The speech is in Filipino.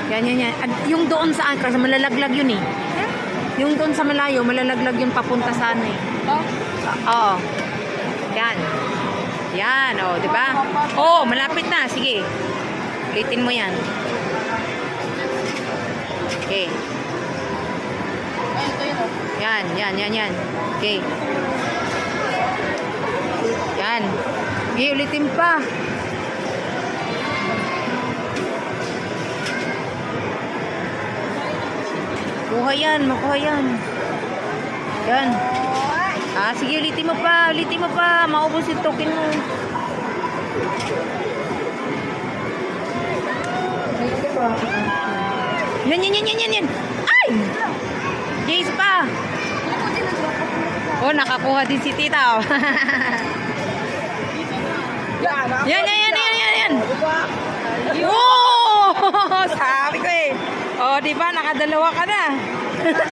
Yan, yan, yan. At yung doon sa kasi malalaglag yun eh. Yung doon sa malayo, malalaglag yun papunta sa ano eh. Oo. Yan. Yan, oh, di ba? Oh, malapit na. Sige. Ulitin mo yan. Okay. Yan, yan, yan, yan. Okay. Yan. Okay, ulitin pa. Kuha yan, makuha yan. Yan. Ah, sige, ulitin mo pa. Ulitin mo pa. Maubos yung token mo. Yan, yan, yan, yan, yan, yan. Ay! Jace pa. Oh, nakakuha din si tita. Oh. Yan, yan, yan, yan, yan, yan. Oh! Sabi ko eh. Oh, di ba? Nakadalawa ka na.